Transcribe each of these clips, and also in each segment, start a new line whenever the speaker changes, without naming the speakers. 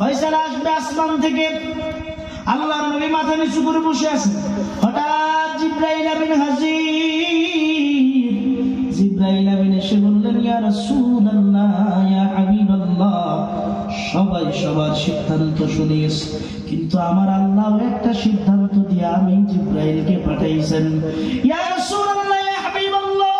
ফয়সালা আসবে আসমান থেকে। আল্লাহর নবী মাথা নিচু করে বসে আছেন, হঠাৎ জিবরাইল আমিন হাজির। জিবরাইল আমিন এসে বললেন, ইয়া রাসূলুল্লাহ, ইয়া হাবিবাল্লাহ, সবাই সবার সিদ্ধান্ত শুনিয়েছে, কিন্তু আমার আল্লাহ একটা সিদ্ধান্ত দিয়ে আমি জিবরাইলকে পাঠাইছেন। ইয়া রাসূলুল্লাহ, ইয়া হাবিবাল্লাহ,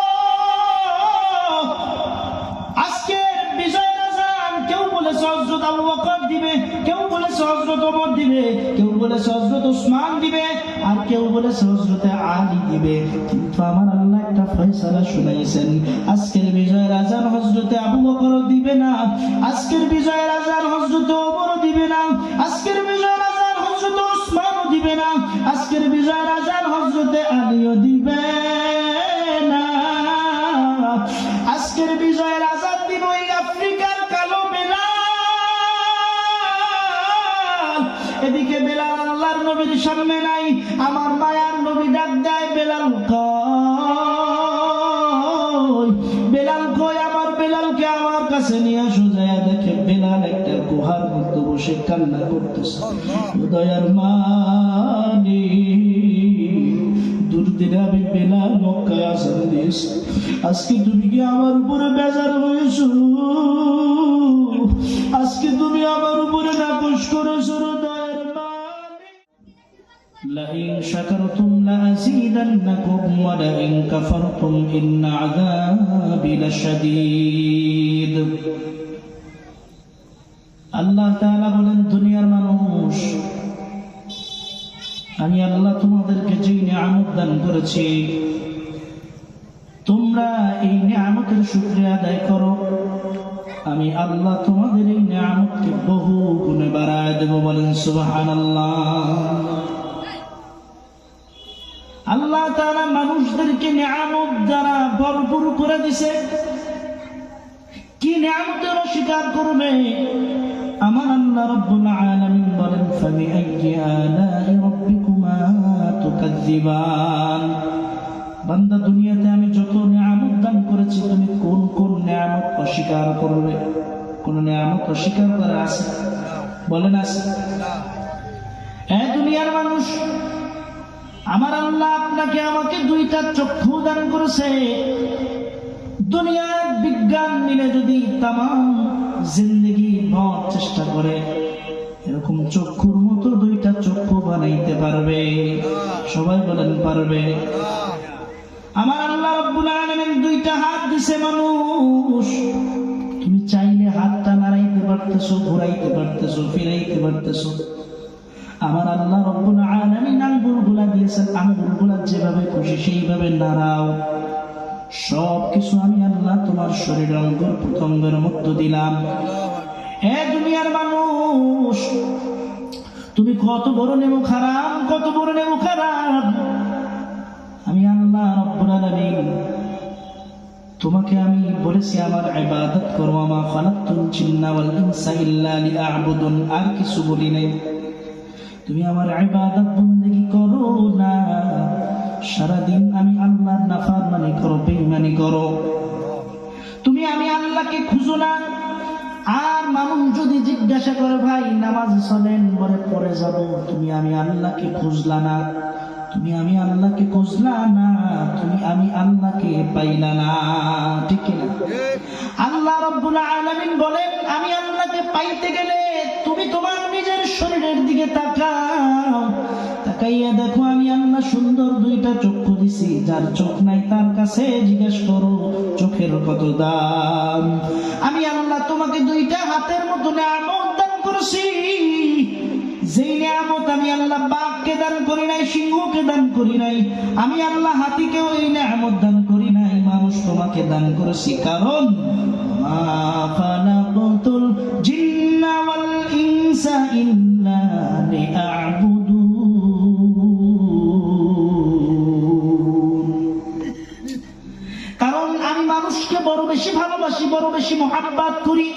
আজকের বিজয়ের আযান কেউ বলেছে হযরত আবু বকর দিবে, কেউ বলেছে হযরত ওমর দিবে, কেউ বলেছে হযরত উসমান দিবে, আর কেউ বলেছে হযরত আলী দিবে, কিন্তু আমার আল্লাহ একটা ফয়সালা শুনাইছেন, আজকের বিজয়ের আযান হযরত আবু বকর দিবে না, আজকের বিজয়ের আযান হযরত ওমর দিবে না, আজকের বিজয়ের আযান হযরত উসমান দিবে না, আজকের বিজয়ের আযান হযরত আলীও দিবে না। আজকের বিজয়ের আযান দিবে ওই আফ্রিকার কালো বেলাল। এদিকে বেলাল আল্লাহর নবীর সামনে নাই, আমার মায়ার নবী ডাক দেয়, বেলাল কই, বেলাল কই, আমার বেলালকে আমার কাছে নিয়ে আসো। যায় দেখে বেলাল একটা গুহার মধ্যে বসে কান্না করতেছে। দয়ার মালিক, দুর্দিনে আমি বেলাল মক্কায় আযান দিয়েছি, আজকে তুমি কি আমার উপরে বেজার হয়েছো? আজকে তুমি আমার উপরে নাকশ করেছো। দয়ার মালিক, লাইন শাকারতুম লাযীদান্নাকুম ওয়া লাইন কাফারতুম ইন্না আযাবি লাশাদীদ। আল্লাহ তাআলা বলেন, দুনিয়ার মানুষ, আমি আল্লাহ তোমাদেরকে যে নিয়ামত দান করেছি, তোমরা এই নিয়ামতের শুকরিয়া আদায় করো, আমি আল্লাহ তোমাদের এই নিয়ামতকে বহু গুণে বাড়ায় দেব। বলেন সুবহানাল্লাহ। আল্লাহ তাআলা মানুষদেরকে নিয়ামত দ্বারা ভরপুর করে দিয়েছে। কি নিয়ামতের অস্বীকার করবে? আমার আল্লাহ রাব্বুল আলামিন বলেন, ফাবিআইয়ি আলাই রাব্বিকুমা তুকাযযিবান। বান্দা, দুনিয়াতে আমি যত নিয়ামত দান করেছি, তুমি কোন কোন নিয়ামত অস্বীকার করবে? কোন নিয়ামত অস্বীকার করা আছে? বলেন আছে? এই দুনিয়ার মানুষ, আমার আল্লাহ আপনাকে আমাকে দুইটা চক্ষু দান করেছে। দুনিয়ার বিজ্ঞান মিলে যদি তামাম জিন্দেগি ভর চেষ্টা করে, এরকম চক্ষুর মতো দুইটা চক্ষু বানাইতে পারবে? সবাই বলেন পারবে। আমার আল্লাহ রাব্বুল আলামিন দুইটা হাত দিছে মানুষ, তুমি চাইলে হাতটা নাড়াইতে পারতেছো, ঘুরাইতে পারতেছো, ফিরাইতে পারতেছো। আমার আল্লাহ রাব্বুল আলামিন আঙ্গুলগুলা দিয়েছেন, আঙ্গুলগুলা যেভাবে খুশি সেইভাবে নাড়াও। সব কিছু আমি আল্লাহ তোমার শরীরের অঙ্গ প্রত্যঙ্গের মধ্যে দিলাম। এ দুনিয়ার মানুষ, তুমি কত বড় নেমো খারাপ, কত বড় নেমো খারাপ। আমি আল্লাহ রাব্বুল আলামিন তোমাকে আমি বলেছি আমার ইবাদত করো, মা খালাকতুল জিন্না ওয়াল ইনসা ইল্লা লিয়াবুদুন, আর কিছু বলি নাই। তুমি আমার ইবাদত বন্দেগী করো না, সারাদিন আমি আল্লাহর নাফরমানি করো, বেঈমানি করো। তুমি আমি আল্লাহকে খুঁজো না। আর মানুষ যদি জিজ্ঞাসা করে, ভাই নামাজ চলেন, বলে পরে যাব, তুমি আমি আল্লাহকে খুঁজলা না, তুমি আমি আল্লাহকে খুঁজলা না, তুমি আমি আল্লাহকে পাইলা না। ঠিক কিনা? আল্লাহ রাব্বুল আলামিন বলেন, আমি আল্লাহকে পাইতে গেলে তুমি তোমার নিজের শরীরের দিকে তাকাও, তাকাইয়া দেখো আমি আল্লাহ সুন্দর দুইটা চক্ষু দিছি। যার চোখ নাই তার কাছে জিজ্ঞেস করো চোখের কত দাম। আমি আল্লাহ তোমাকে দুইটা হাতের মতো নিয়ামত দান করেছি, যেই নিয়ামত আমি আল্লাহ বাঘকে দান করি নাই, সিংহকে দান করি নাই, আমি আল্লাহ হাতিকেও এই নিয়ামত দান করি নাই, মানুষ তোমাকে দান করেছি। কারণ মা খালাকতুল জিন্না ওয়াল ইনসা ইল্লা লিয়াবুদুন। কারণ আমি মানুষকে বড় বেশি ভালোবাসি, বড় বেশি মহাব্বত করি।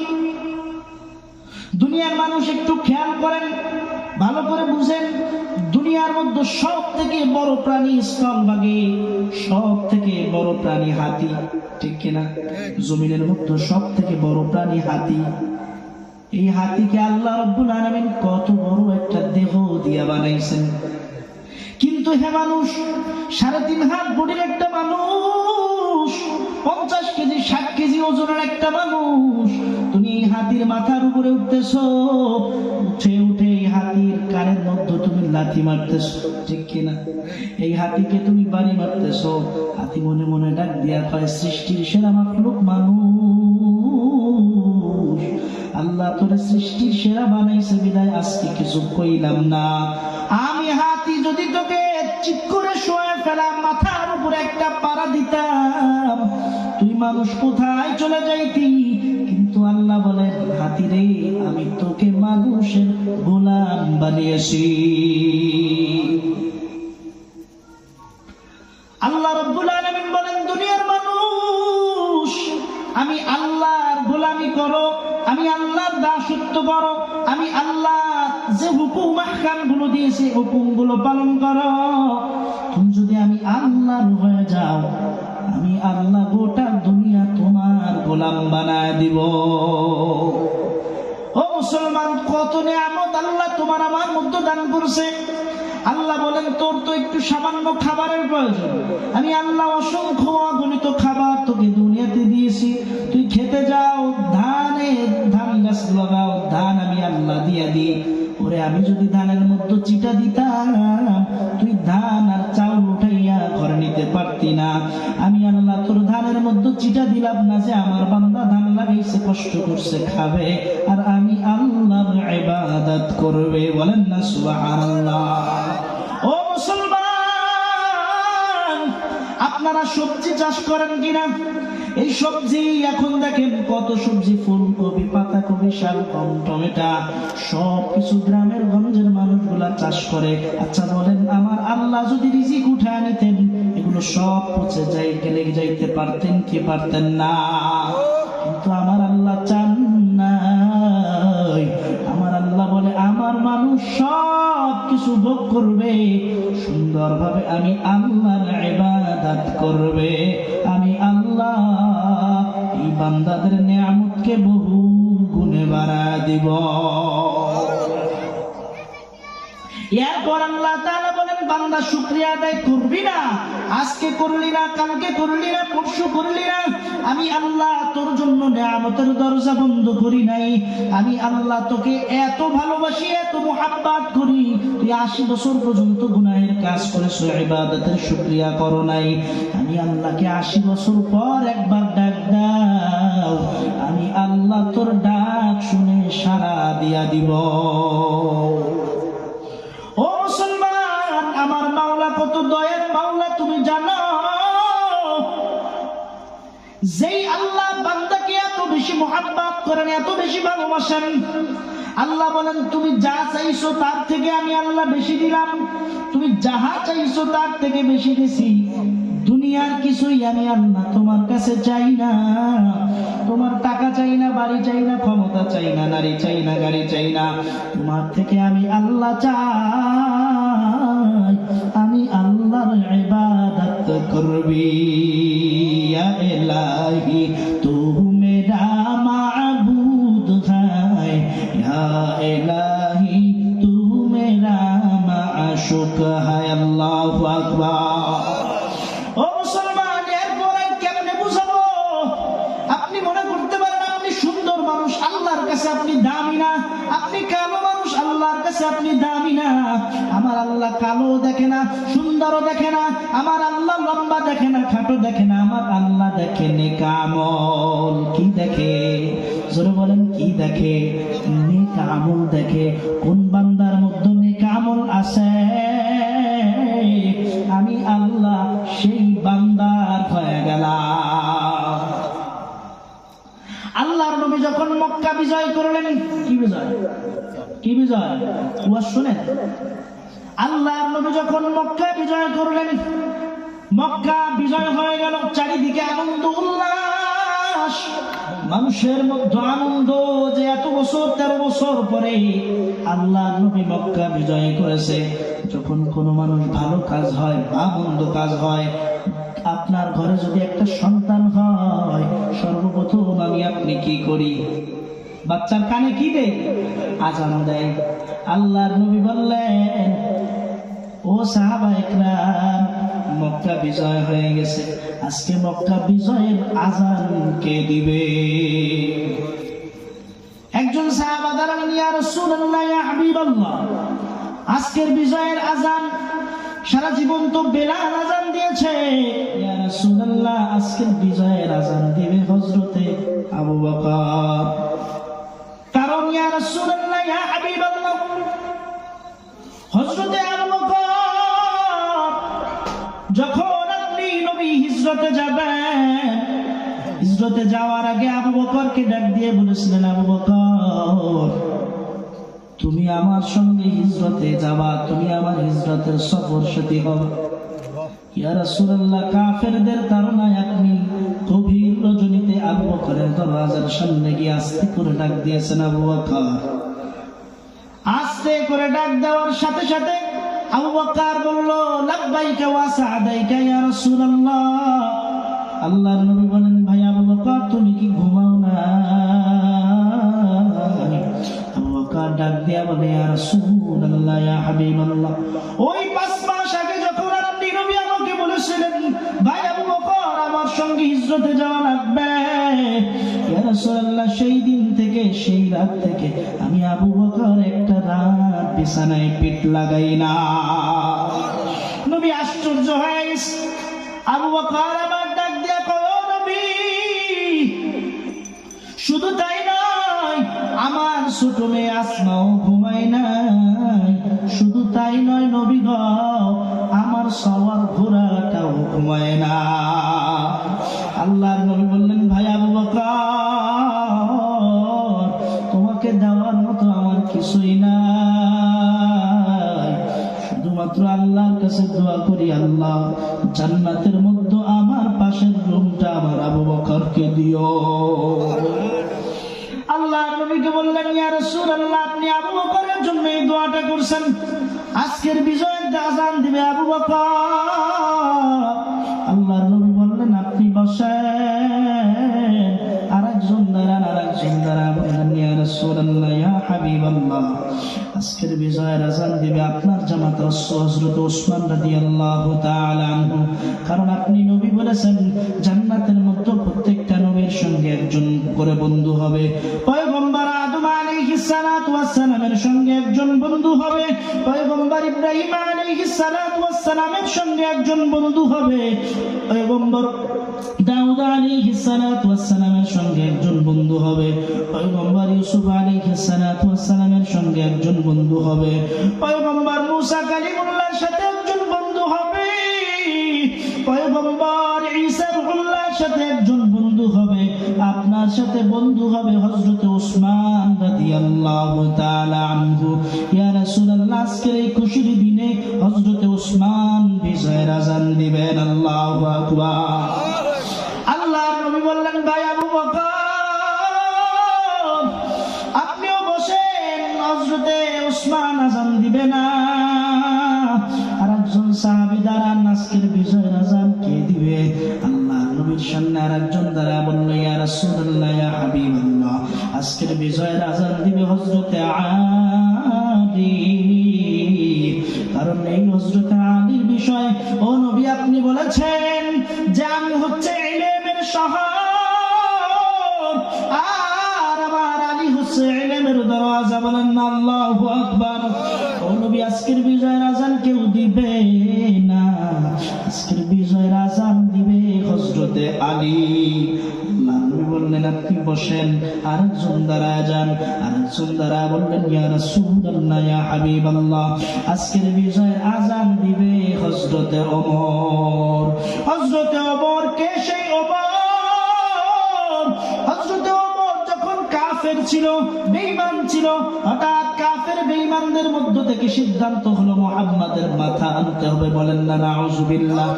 দুনিয়ার মানুষ একটু খেয়াল করেন, ভালো করে বুঝেন, দুনিয়ার মধ্যে সব থেকে বড় প্রাণী স্থলভাগে, সব থেকে বড় প্রাণী হাতি। ঠিক কিনা? জমিনের মধ্যে সব থেকে বড় প্রাণী হাতি। এই হাতিকে আল্লাহ রাব্বুল আলামিন কত বড় একটা দেহ দিয়া বানাইছেন, কিন্তু হে মানুষ, 3.5 হাত বডির একটা মানুষ, 50 কেজি 60 কেজি ওজনের একটা মানুষ, তুমি এই হাতির মাথার উপরে উঠতেছো, উঠে উঠে এই হাতির কানের মধ্যে তুমি লাথি মারতেছো, ঠিক কিনা? এই হাতিকে তুমি বাড়ি মারতেছো। হাতি মনে মনে ডাক দিয়া কয়, সৃষ্টির সেরা মাখলুক মানুষ, আল্লাহ তোরে সৃষ্টির সেরা বানাইছে বিদায় আজকে কিছু কইলাম না। আমি হাতি যদি তোকে চিৎ করে শোয়ে ফেলা, মাথার উপরে একটা পাড়া দিতাম, তুই মানুষ কোথায় চলে যাইতি? কিন্তু আল্লাহ বলেন, হাতি রে, আমি তোকে মানুষের গোলাম বানিয়েছি। আল্লাহ রাব্বুল আলামিন বলেন, দুনিয়ার মানুষ, আমি আল্লাহর গোলামি করো, আমি আল্লাহর দাসত্ব করো, আমি আল্লাহ যে হুকুম আহকাম গুলো দিয়েছে হুকুম গুলো পালন করো। তুমি যদি আমি আল্লাহর হয়ে যাও, আমি আল্লাহ গোটা দুনিয়া তোমার গোলাম বানায় দিব। ও মুসলমান, কত নিয়ামত আল্লাহ তোমার আমার মধ্যে দান করছে। আল্লাহ বলেন, তোর তো একটু সামান্য খাবারের প্রয়োজন, আমি আল্লাহ অসংখ্য অগণিত খাবার তোকে দুনিয়াতে দিয়েছি, তুই খেতে যাও, ধান গাছ লাগাও, ধান আমি আল্লাহ দিয়া দিই। ওরে, আমি যদি ধানের মধ্যে চিটা দিতাম, তুই ধান আর চাউল উঠাইয়া ঘরে নিতে পারতি না। আমি আল্লাহ তোর ধানের মধ্যে চিটা দিলাম না যে আমার বান্দা ধান লাগাইছে, কষ্ট করছে, খাবে, আর আমি আল্লাহর ইবাদত করবে। বলেন না সুবহানাল্লাহ। ও মুসলমান, আপনারা সবজি চাষ করেন কিনা? এই সবজি এখন দেখেন কত সবজি, ফুলকপি, পাতাকপি, শাকগম, টমেটো, সবকিছু গ্রামের গঞ্জের মানুষগুলা চাষ করে। আচ্ছা বলেন, আমার আল্লাহ যদি রিজিক উঠায় নিতেন, এগুলো সব পচে গেলে যাইতে পারতেন কি পারতেন না? কিন্তু আমার আল্লাহ চান নাই। আমার আল্লাহ বলে, আমার মানুষ সব কিছু ভোগ করবে, সুন্দরভাবে আমি আল্লাহর ইবাদত করবে। আমি আল্লাহ এই বান্দাদের নিয়ামতকে বহু গুণে বাড়ায় দিব। এরপর আল্লাহ তাআলা বলেন, বান্দা শুকরিয়া আদায় করবি না, আজকে করলি না, কালকে করলি না, পরশু করলি না, আমি আল্লাহ তোর জন্য নিয়ামতের দরজা বন্ধ করি নাই। আমি আল্লাহ তোকে এত ভালোবাসি, এত মুহাব্বত করি, তুই 80 বছর পর্যন্ত গুনাহের কাজ করেছো, ইবাদতের শুকরিয়া করো নাই। আমি আল্লাহকে 80 বছর পর একবার ডাক দাও, আমি আল্লাহ তোর ডাক শুনে সাড়া দিয়া দিব। ও মুসলমান, আমার মাওলা কত দয়ার মাওলা তুমি জানো? যেই আল্লাহ বান্দাকে এত বেশি মুহাব্বত করেন, এত বেশি ভালোবাসেন, আল্লাহ বলেন, তুমি যা চাইছো তার থেকে আমি আল্লাহ বেশি দিলাম, তুমি যাহা চাইছো তার থেকে বেশি দিছি। দুনিয়ার কিছুই আমি আল্লাহ তোমার কাছে চাই না। তোমার টাকা চাই না, বাড়ি চাই না, ক্ষমতা চাই না, নারী চাই না, গাড়ি চাই না। তোমার থেকে আমি আল্লাহ চাই, আমি আল্লাহর ইবাদত করবি। ইয়া ইলাহি তু মেরা মাবুদ হ্যায়, ইয়া ইলাহি তু মেরা মাশুক হ্যায়। আল্লাহু আকবার। ও মুসলমান, এরপরে কেমনে বুঝাবো? আপনি মনে করতে পারেন আপনি সুন্দর মানুষ, আল্লাহর কাছে আপনি দামি না। আপনি কালো মানুষ, আল্লাহর কাছে আপনি দামি না। আমার আল্লাহ কালো দেখে না, সুন্দরও দেখে না। আমার আল্লাহ লম্বা দেখে না, খাটো দেখে না। আমার আল্লাহ দেখে নেক আমল। কি দেখে? জোরে বলেন, কি দেখে? নেক আমল দেখে। কোন বান্দার মধ্যে নেক আমল আছে, আমি আল্লাহ সেই বান্দার হয়ে গেলাম। আল্লাহর নবী যখন মক্কা বিজয় করলেন, কি বিজয়? কি বিজয়? ওয়াজ শুনেন। আল্লাহর নবী যখন মক্কা বিজয় করলেন, মক্কা বিজয় হয়ে গেল, চারিদিকে আনন্দ উল্লাস, মানুষের মধ্যে আনন্দ যে এত বছর 13 বছর পরে আল্লাহর নবী মক্কা বিজয় করেছে। যখন কোনো মানুষ ভালো কাজ হয় বা মন্দ কাজ হয়, আপনার ঘরে যদি একটা সন্তান হয়, সর্বপ্রথম আমি আপনি কি করি? বাচ্চার কানে কি দেয়? আজান দেয়। আল্লাহর নবী বললেন, ও সাহাবা ইকরাম, মক্কা বিজয় হয়ে গেছে, আজকে মক্কা বিজয়ের আজান কে দিবে? একজন সাহাবা দাঁড়ালেন, ইয়া রাসূলুল্লাহ, ইয়া হাবিবাল্লাহ, আজকের বিজয়ের আজান সারা জীবন তো বেলাল আজান দিয়েছে, ইয়া রাসূলুল্লাহ, আজকের বিজয়ের আজান দিবে হযরতে আবু বকর। কারণ ইয়া রাসূলুল্লাহ, ইয়া হাবিবাল্লাহ, হযরতে আবু বকর যখন আপনি নবী হিজরতে যাবেন, হিজরতে যাওয়ার আগে আবু বকরকে ডাক দিয়ে বলেছিলেন, আবু বকর, তুমি আমার সঙ্গে হিজরতে যাবা, তুমি আমার হিজরতের সফর সাথী হবে। ইয়া রাসূলুল্লাহ, কাফেরদের তাড়নায় আপনি গভীর রজনীতে আবু বকরের দরওয়াজার সামনে গিয়ে আস্তে করে ডাক দিয়েছেন, আবু বকর। আস্তে করে ডাক দেওয়ার সাথে সাথে আবু বকর বলল, লাব্বাইকা ওয়া সা'দাইকা ইয়া রাসূলুল্লাহ। আল্লাহর নবী বলেন, ভাই আবু বকর, তুমি কি ঘুমাও না? আবু বকর ডাক দিয়া বলে, ইয়া রাসূলুল্লাহ, ইয়া হাবিবাল্লাহ, ওই 5 মাস আগে যখন আপনি নবী আমাকে বলেছিলেন, ভাই আবু বকর, আমার সঙ্গে হিজরতে যাওয়া লাগবে, ইয়া রাসূলুল্লাহ, সেই দিন থেকে, সেই রাত থেকে আমি আবু বকর একটা রাত বিছানায় পিঠ লাগাই না। নবী আশ্চর্য হয়ে গেছে। আবু বকর আবার ডাক দিয়া কয়, ও নবী, শুধু তাই নয়, আমার ছোট মেয়ে আসমাও ঘুমায় নাই, শুধু তাই নয় নবী গো, আমার সওয়ার ঘোড়াটাও ঘুমায় না। আল্লাহর নবী বললেন, ভাই আবু বকর, তোমাকে দেওয়ার মতো আমার কিছুই নাই, শুধুমাত্র আল্লাহর কাছে দোয়া করি, আল্লাহ জান্নাতের মধ্যে আমার পাশের রুমটা আমার আবু বকরকে দিও। আল্লাহর নবীকে বললেন, ইয়া রাসূলুল্লাহ, আপনি আবু বকরের জন্য এই দোয়াটা করছেন, আজকের বিজয়ের আজান দিবে আবু বকর। আল্লাহর নবী বললেন, আপনি বসেন। আরেকজন দাঁড়ান, আরেকজন দাঁড়ান। বললেন, ইয়া রাসূলুল্লাহ, ইয়া হাবিবাল্লাহ, আজকের বিজয়ের আজান দিবে আপনার জামাতা হযরত ওসমান রাদিয়াল্লাহু তাআলা আনহু। কারণ আপনি নবী বলেছেন, জান্নাতের মধ্যে প্রত্যেকটা নবীর সঙ্গে একজন করে বন্ধু হবে। পয়গম্বর আদম আলাইহিস সালাতু ওয়াস সালামের সঙ্গে একজন বন্ধু হবে, পয়গম্বর ইব্রাহিম আলাইহিস সালাতু ওয়াস সালামের সঙ্গে একজন বন্ধু হবে, পয়গম্বর দাউদ আলাইহিস সালাতু ওয়াস সালামের সঙ্গে একজন বন্ধু হবে, পয়গম্বর ইউসুফ আলাইহিস সালাতু ওয়াস সালামের সঙ্গে একজন বন্ধু হবে, পয়গম্বর মুসা কালিমুল্লাহর সাথে একজন বন্ধু হবে, পয়গম্বর ঈসা রূহুল্লাহর সাথে একজন বন্ধু হবে, আপনার সাথে বন্ধু হবে হযরত ওসমান রাদিয়াল্লাহু তাআলা আনহু। ইয়া রাসূলুল্লাহ, আজকের এই খুশির দিনে হযরত ওসমান বিজয়ের আজান দিবেন। আল্লাহু আকবার। আল্লাহর নবী বললেন, ভাই আবু বকর, আপনিও বসেন, হযরতে ওসমান আজান দিবে না। আরেকজন সাহাবী দাঁড়ান, আজকের বিজয়ের আজান কে দিবে? আল্লাহর নবীর সামনে আরেকজন দাঁড়া বলল, ইয়া রাসূলুল্লাহ, ইয়া হাবিবাল্লাহ, আজকের বিজয়ের আজান দিবে হযরতে আলী। কারণ এই হযরতে আলীর বিষয়, ও নবী, আপনি বলেছেন যে আমি হচ্ছে ইলমের শহর, আর আমার আলী হচ্ছে ইলমের দরওয়াজা। বলেন না আল্লাহু আকবার। ও নবী, আজকের বিজয়ের আজান কেউ দিবে না, আজকের বিজয়ের আজান দিবে হযরতে আলী। আল্লাহর নবী বললেন, আপনি বসেন। আরেকজন দাঁড়ায় যান, আরেকজন দাঁড়ায় বললেন, ইয়া রাসূলুল্লাহ, ইয়া হাবিবাল্লাহ, আজকের বিজয়ের আজান দিবে হযরতে ওমর। হযরতে ওমর কে? সেই ওমর, হযরতে ওমর যখন কাফের ছিল, বেঈমান ছিল, হঠাৎ কাফের বেঈমানদের মধ্য থেকে সিদ্ধান্ত হলো মুহাম্মাদের মাথা আনতে হবে। বলেন না নাউযুবিল্লাহ।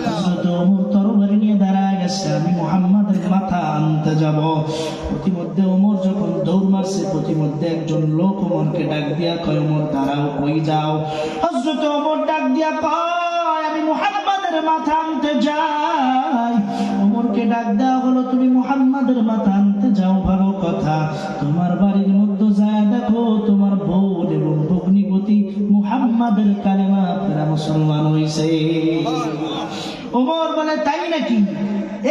হযরত ওমর তরবারি নিয়ে দাঁড়ায় গেছে, আমি মুহাম্মাদের মাথা আনতে যাব। প্রতিমধ্যে ওমর যখন দৌড় মারছে, প্রতিমধ্যে একজন লোক ওমরকে ডাক দিয়া কয়, ওমর দাঁড়াও, কই যাও? হযরত ওমর ডাক দিয়া কয়, আমি মুহাম্মাদের মাথা আনতে যাই। ওমরকে ডাক দেওয়া হলো, তুমি মুহাম্মাদের মাথা আনতে যাও ভালো কথা, তোমার বাড়ির মধ্যে যায় দেখো তোমার বোন এবং ভগ্নিপতি মুহাম্মাদের কালেমা পড়ে মুসলমান হইছে। ওমর বলে তাই নাকি?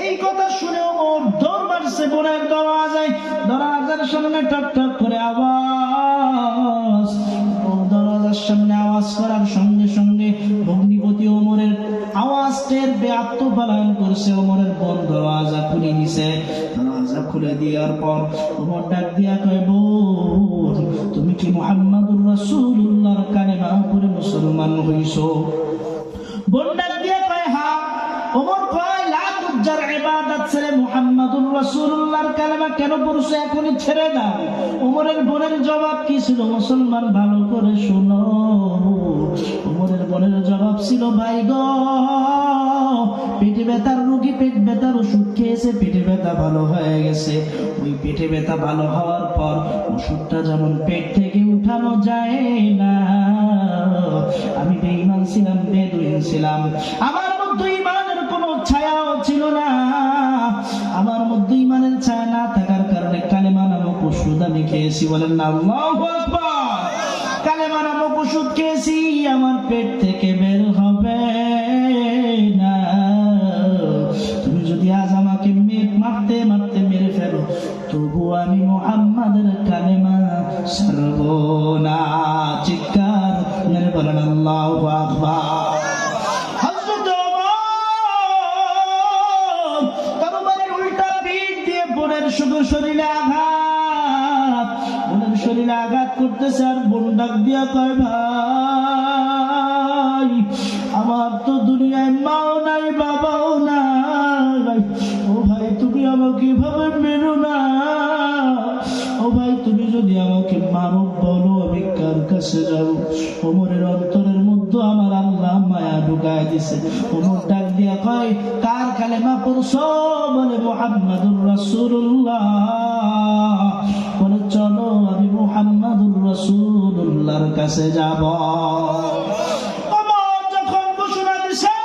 এই কথা শুনে ওমর দৌড় মারছে বোনের দরওয়াজায়। দরওয়াজার সামনে টক টক করে আওয়াজ। দরওয়াজার সামনে আওয়াজ করার সঙ্গে সঙ্গে ভগ্নিপতি ওমরের আওয়াজ টের পেয়ে আত্মপলায়ন করছে। ওমরের বোন দরওয়াজা খুলে দিছে। দরওয়াজা খুলে দেওয়ার পর ওমর ডাক দিয়া কয়, বোন তুমি কি মুহাম্মাদুর রাসূলুল্লাহর কালেমা পড়ে মুসলমান হইছো? বোন ডাক দিয়া কয় হ্যাঁ। ওমর কয়, লা তুজার ইবাদত ছেড়ে মুহাম্মাদুর রাসূলুল্লাহর কালেমা কেন পড়ছো? এখনই ছেড়ে দাও। ওমরের বোনের জবাব কি ছিল? মুসলমান ভালো করে শোনো। ওমরের বোনের জবাব ছিল, ভাই গো, পেটে ব্যথার রোগী পেট ব্যথার ওষুধ খেয়েছে, পেটে ব্যথা ভালো হয়ে গেছে। ওই পেটে ব্যথা ভালো হওয়ার পর ওষুধটা যেমন পেট থেকে উঠানো যায় না, আমি বেঈমান ছিলাম, বেদুইন ছিলাম, আমার মধ্যে ঈমানের কোনো ছায়াও ছিল না। আমার মধ্যে ঈমানের ছায়া না থাকার কারণে কালেমা নামক ওষুধ আমি খেয়েছি। বলেন না আল্লাহু আকবার। কালেমা নামক ওষুধ খেয়েছি, আমার পেট থেকে বের হবে না। তুমি যদি আজ আমাকে মারতে মারতে মেরে ফেলো, তবু আমি মুহাম্মাদের কালেমা ছাড়ব না। চিৎকার মেরে বলেন আল্লাহু আকবার। হযরত ওমর তরবারির উল্টা পিঠ দিয়ে বোনের শুধু শরীরে আঘাত, বোনের শরীরে আঘাত করতেছে। আর বোন ডাক দিয়া কয়, ভাই আমার তো দুনিয়ায় মাও নাই বাবাও নাই, ও ভাই তুমি আমাকে এভাবে মেরো না। ও ভাই তুমি যদি আমাকে মারো বলো আমি কার কাছে যাবো? ওমরের অন্তরের মধ্যে আমার আল্লাহ মায়া ঢুকায় দিছে। ওমর ডাক দিয়া কয়, কার কালেমা পড়ছো? বলে মুহাম্মাদুর রাসূলুল্লাহ। বলে চলো আমি মুহাম্মাদুর রাসূলুল্লাহর কাছে যাব। ওমর যখন ঘোষণা দিছে,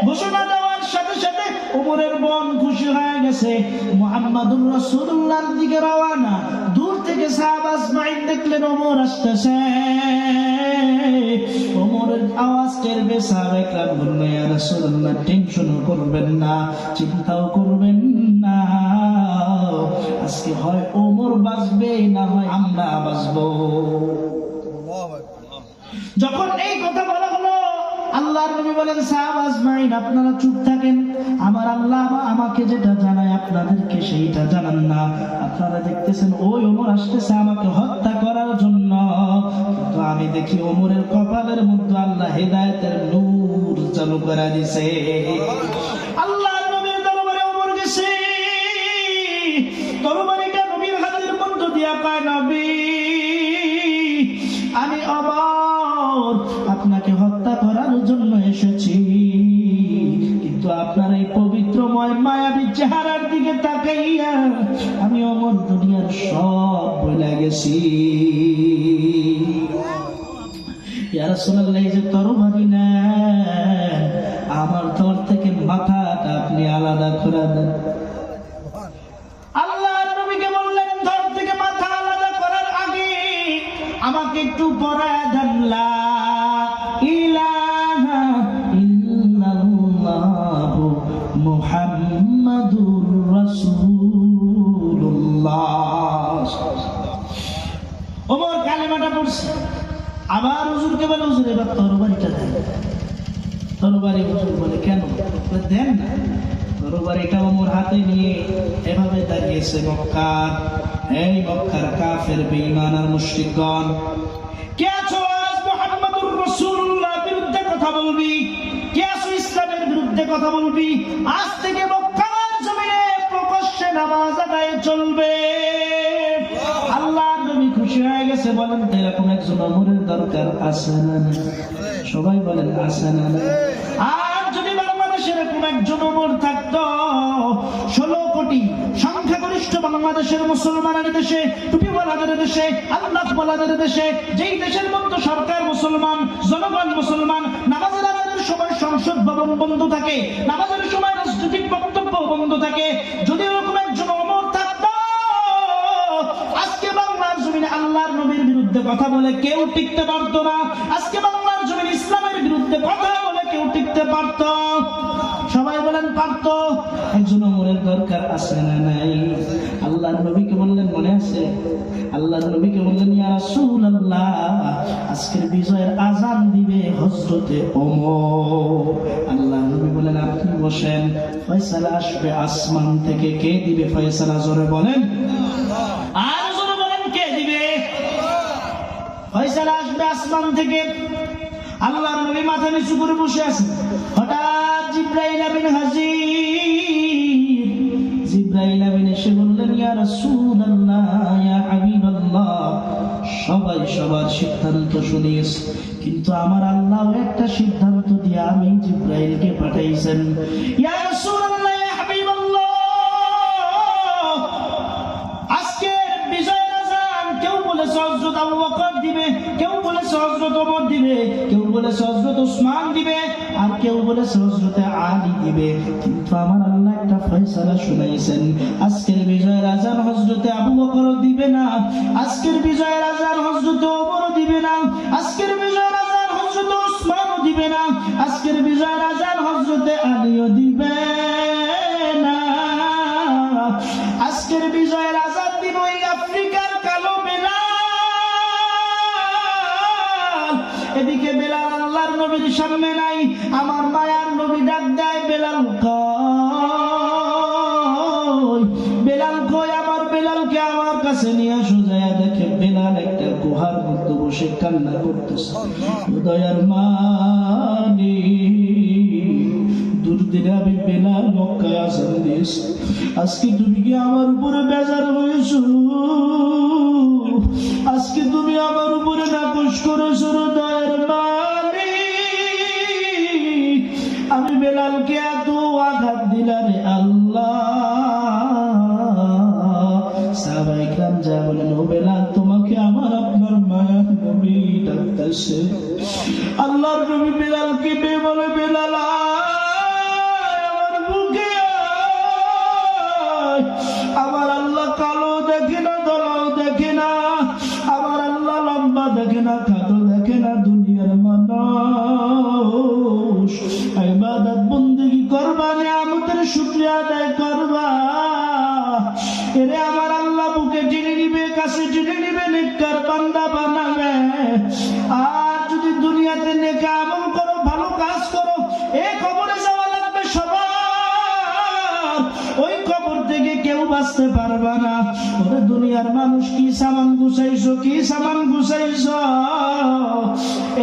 ঘোষণা দেওয়ার সাথে সাথে ওমরের বোন খুশি হয়ে গেছে, মুহাম্মাদুর রাসূলুল্লাহর দিকে রওনা। দূর থেকে সাহাবা আজমাইন দেখলেন ওমর আসতেছে। ওমরের আওয়াজ টের পেয়ে সাহাবা একরাম বললেন, ইয়া রাসূলুল্লাহ টেনশনও করবেন না, চিন্তাও করবেন না, আজকে হয় ওমর বাঁচবে না হয় আমরা বাঁচবো। যখন এই কথা বলা হলো, আল্লাহর নবী বলেন, সাহাবা আজমাইন আপনারা চুপ থাকেন, আমার আল্লাহ আমাকে যেটা জানায় আপনাদেরকে সেইটা জানান না। আপনারা দেখতেছেন ওই ওমর আসতেছে আমাকে হত্যা করার জন্য, তো আমি দেখি ওমরের কপালের মধ্যে আল্লাহ হেদায়েতের নূর চালু করে দিয়েছে। আল্লাহর নবীর দরবারে ওমর গেছে, তরবারিটা নবীর হাতের মধ্যে দিয়া কয়, নবী আমি ওমর আপনাকে হত্যা করার জন্য এসেছি, কিন্তু আপনার এই পবিত্রময় মায়াবী চেহারার দিকে তাকাইয়া আমি ওমর দুনিয়ার সব ভুলে গেছি। ইয়া রাসূলুল্লাহ, এই যে তরবারি নেন, আমার ধর থেকে মাথাটা আপনি আলাদা করে দেন। আল্লাহর নবীকে বললেন, ধর থেকে মাথা আলাদা করার আগে আমাকে একটু পড়ায় দেন, লা ইলাহা ইল্লাল্লাহু মুহাম্মাদুর রাসূলুল্লাহ। ওমর কালেমাটা পড়ছে, আবার হুজুরকে বলে, হুজুর এবার তরবারিটা দেন। তরবারি হুজুর বলে, কেন? দেন না। তরবারিটা ওমর হাতে নিয়ে এভাবে দাঁড়িয়েছে মক্কার, এই মক্কার কাফের বেঈমান আর মুশরিকগণ, কে আছো আজ মুহাম্মাদুর রাসূলুল্লাহর বিরুদ্ধে কথা বলবি? কে আছো ইসলামের বিরুদ্ধে কথা বলবি? আজ থেকে মক্কার জমিনে প্রকাশ্যে নামাজ আদায় চলবে। আল্লাহর নবী খুশি হয়ে গেছে। বলেন তো এরকম একজন ওমরের দরকার আছে না? সবাই বলেন আছে না? আর যদি বাংলাদেশের এরকম একজন ওমর থাকতো, 16 কোটি সংখ্যাগরিষ্ঠ বাংলাদেশের মুসলমানের দেশে, টুপিওয়ালাদের দেশে, আল্লাহওয়ালাদের দেশে, যেই দেশের মধ্যে সরকার মুসলমান, জনগণ মুসলমান, নামাজের আদানের সময় সংসদ ভবন বন্ধ থাকে, নামাজের সময় রাজনৈতিক বক্তব্য বন্ধ থাকে, যদি এরকম একজন ওমর জমিনে আল্লাহর নবীর বিরুদ্ধে কথা বলে কেউ টিকতে পারতো না। আজকে বাংলার জমিনে ইসলামের বিরুদ্ধে কথা বলে কেউ টিকতে পারত? সবাই বলেন পারত। একজন ওমরের দরকার আছে না নাই? আল্লাহর নবীকে বললেন, মনে আছে? আল্লাহর নবীকে বললেন, ইয়া রাসূলুল্লাহ, আজকের বিজয়ের আযান দিবে হযরতে ওমর। আল্লাহর নবী বলেন, আপনি বসেন, ফয়সালা আসবে আসমান থেকে। কে দিবে ফয়সালা? জোরে বলেন, আর জোরে বলেন, কে দিবে ফয়সালা? আসবে আসমান থেকে। আল্লাহর নবী মাথা নিচু করে বসে আছেন। হঠাৎ জিবরাইল আমিন হাজির। জিবরাইল আমিন এসে বললেন, ইয়া রাসূলুল্লাহ, ইয়া হাবিবাল্লাহ, সবাই সবার সিদ্ধান্ত শুনিয়েছে, কিন্তু আমার আল্লাহ একটা সিদ্ধান্ত দিয়ে আমি জিবরাইলকে পাঠাইছেন। ইয়া রাসূলুল্লাহ, ইয়া হাবিবাল্লাহ, আজকের বিজয়ের আযান কেউ বলেছে হযরত আবু বকর দিবে, কেউ বলেছে হযরত ওমর দিবে, কেউ বলেছে হযরত উসমান দিবে, আর কেউ বলেছে হযরত আলী দিবে, কিন্তু আমার আল্লাহ একটা ফয়সালা শুনাইছেন। আজকের বিজয়ের আযান হযরত আবু বকর দিবে না, আজকের বিজয়ের আযান হযরত ওমর দিবে না, আজকের বিজয়ের আযান হযরত উসমানও দিবে না, আজকের বিজয়ের আযান হযরত আলীও দিবে না। আজকের বিজয়ের আযান দিবে ওই আফ্রিকার কালো বেলাল। এদিকে বেলাল আল্লাহর নবীর সামনে নাই। আমার মায়ার নবী ডাক দেয়, বেলাল কই? বেলাল কই? আমার বেলালকে আমার কাছে নিয়ে আসো। যায় দেখে বেলাল একটা গুহার মধ্যে বসে কান্না করতেছে। দয়ার মালিক, দুর্দিনে আমি বেলাল মক্কায় আযান দিয়েছি, আজকে তুমি কি আমার উপরে বেজার হয়েছো? আজকে তুমি আমার উপরে নাকশ করেছো। দয়ার মালিক, আমি বেলালকে এত আঘাত দিলাম রে আল্লাহ। সাহাবায়ে কেরাম যা বলেন, ও বেলাল, তোমাকে আমার আপনার মায়ার নবী ডাকতেছে। আল্লাহর নবী বেলালকে পেয়ে বলে, বেলাল আমার বুকে আয়। আমার আল্লাহ কালো দেখে না, দলাও দেখে না, আমার আল্লাহ লম্বা দেখে না, খাটো দেখে না। দুনিয়ার মানুষ ইবাদত বন্দেগী করবা, নিয়ামতের শুকরিয়া আদায় করবা, এরে আমার আল্লাহ বুকে টেনে নিবে, কাছে টেনে নিবে, নেককার বান্দা বানাবে। আর যদি দুনিয়াতে নেক আমল করো, ভালো কাজ করো, এই কবরে যাওয়া লাগবে সবার। ওই কবর থেকে কেউ বাঁচতে পারবা না। ওরে দুনিয়ার মানুষ, কি সামান গুছাইছো, কি সামান গুছাইছো?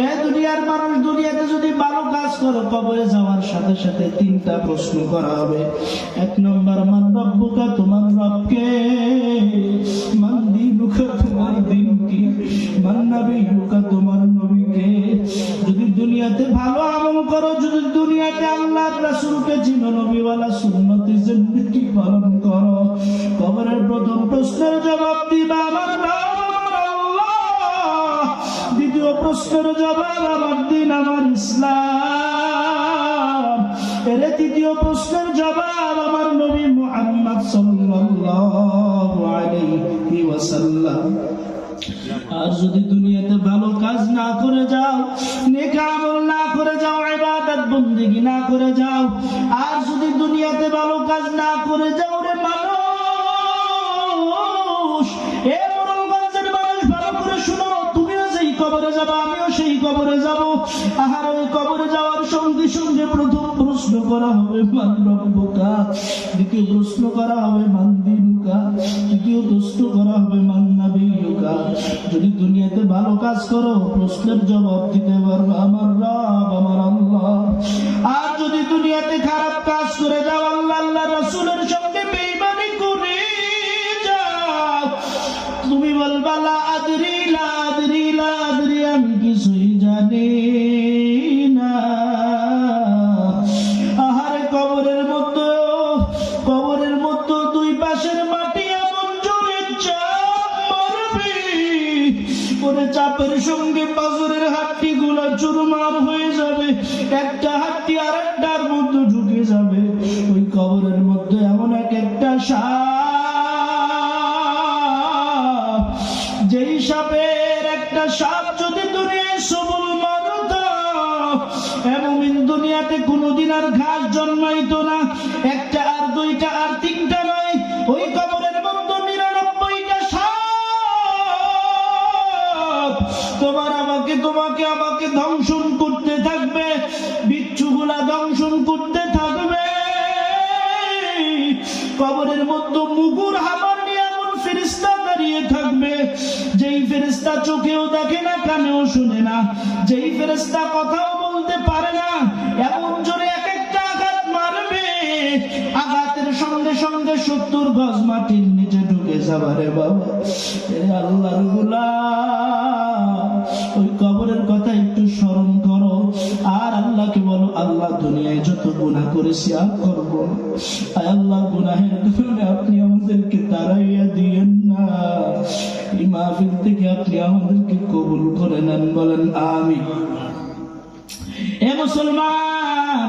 এ দুনিয়ার মানুষ, দুনিয়াতে যদি ভালো কাজ করো, কবরে যাওয়ার সাথে সাথে তিনটা প্রশ্ন করা হবে। এক নম্বর, মান রব্বুকা, তোমার রবকে? মান দীনুকা, তোমার দিন কি? মান নবিয়ুকা, তোমার নবীকে? যদি দুনিয়াতে ভালো আমল করো, যদি দুনিয়াতে আল্লাহর রাসূলকে চিনো, নবীওয়ালা সুন্নতে জিন্দেগি পালন করো, কবরের প্রথম প্রশ্নের জবাব দিবা আমার রব, আমার আল্লাহ। দ্বিতীয় প্রশ্নের জবাব আমার দিন, আমার ইসলাম। এর তৃতীয় প্রশ্নের জবাব আমার নবী মুহাম্মদ সাল্লাল্লাহু আলাইহি ওয়াসাল্লাম। আর যদি দুনিয়াতে ভালো কাজ না করে যাও, নেক আমল না করে যাও, ইবাদত বন্দেগী না করে যাও, আর যদি দুনিয়াতে ভালো কাজ না করে যাও রে মানুষ, এ মোড়লগঞ্জের মানুষ, ভালো করে শুনো, তুমিও যেই কবরে যাবে, আমিও সেই কবরে যাব। আর ওই কবরে যাওয়ার সঙ্গে সঙ্গে প্রথম প্রশ্ন করা হবে মান রব্বুকা, দ্বিতীয় প্রশ্ন করা হবে মান দীনুকা, তৃতীয় প্রশ্ন করা হবে মান নবিয়ুকা। যদি দুনিয়াতে ভালো কাজ করো, প্রশ্নের জবাব দিতে পারবে আমার রব, আমার আল্লাহ। আর যদি দুনিয়াতে খারাপ কাজ করে যাও, আল্লাহ আল্লাহ রাসূলের সঙ্গে বেঈমানি করে যাও, তুমি বলবা লা আদরি, লা আদরি, লা আদরি, আমি কিছুই জানি না। আহারে কবরের মধ্যে, কবরের মধ্যে দুই পাশের মাটি এমন জোরে চাপ মারবে, ওরে চাপের সঙ্গে পাথরের হাড্ডি গুলো চুরমার হয়ে যাবে, একটা হাড্ডি আরেকটার মধ্যে ঢুকে যাবে। ওই কবরের মধ্যে এমন এক একটা সাপ, যেই সব যদি দুনিয়ায় সবল মারত, এমন দুনিয়াতে কোনোদিন আর ঘাস জন্মাইতো না। একটা আর দুইটা আর তিনটা নয়, ওই কবরের মধ্যে 99টা সাপ তোমাকে আমাকে দংশন করতে থাকবে, বিচ্ছুগুলা দংশন করতে থাকবে। কবরের মধ্যে মুগুর হামার নিয়ে এমন ফেরেশতা দাঁড়িয়ে থাকবে, যেই ফেরেশতা চোখেও দেখে না, কানেও শুনে না, যেই ফেরেশতা কথাও বলতে পারে না। এমন জোরে এক একটা আঘাত মারবে, আঘাতের সঙ্গে সঙ্গে 70 গজ মাটির নিচে ঢুকে যাবারে বাবা। আল্লাহর গোলাম, ওই কবরের কথা একটু স্মরণ করো আর আল্লাহকে বলো, আল্লাহ দুনিয়ায় যত গুনাহ করেছি আর করবো না। আয় আল্লাহ, গুনাহের কারণে আপনি আমাদেরকে তাড়াইয়া দিয়েন না। এই মাহফিল থেকে আপনি আমাদেরকে কবুল করে নেন, বলেন আমিন। এ মুসলমান,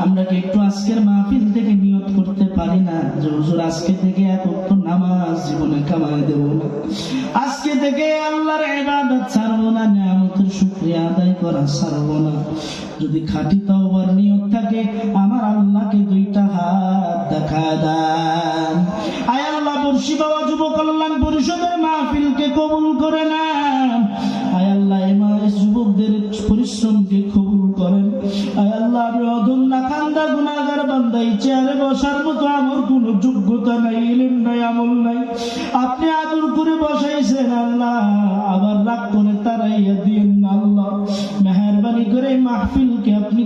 আমরা কি একটু আজকের মাহফিল থেকে নিয়ত করতে পারি না যে হুজুর আজকে থেকে এক ওয়াক্ত নামাজ জীবনে কামাই দেব না, আজকে থেকে আল্লাহর ইবাদত ছাড়বো না, নিয়ামতের শুকরিয়া আদায় করা ছাড়বো না। যদি খাঁটি তওবার নিয়ত থাকে, আমার আল্লাহকে 2টা হাত দেখা দেন। আয় আল্লাহ, বর্ষি বাবা যুব কল্যাণ পরিষদের মাহফিলকে কবুল করে নেন। আয় আল্লাহ, এই যুবকদের পরিশ্রমকে কবুল করেন। আয় আল্লাহ, আমি অদুল্লা খান্দা গুনাহগার বান্দা, এই চেয়ারে বসার মতো আমার কোনো যোগ্যতা নাই, ইলম নাই, আমল নাই। আপনি আদর করে বসাইছেন আল্লাহ, আবার রাগ করে তাড়াইয়া দিয়েন না আল্লাহ। মেহেরবানি করে মাহফিলকে আপনি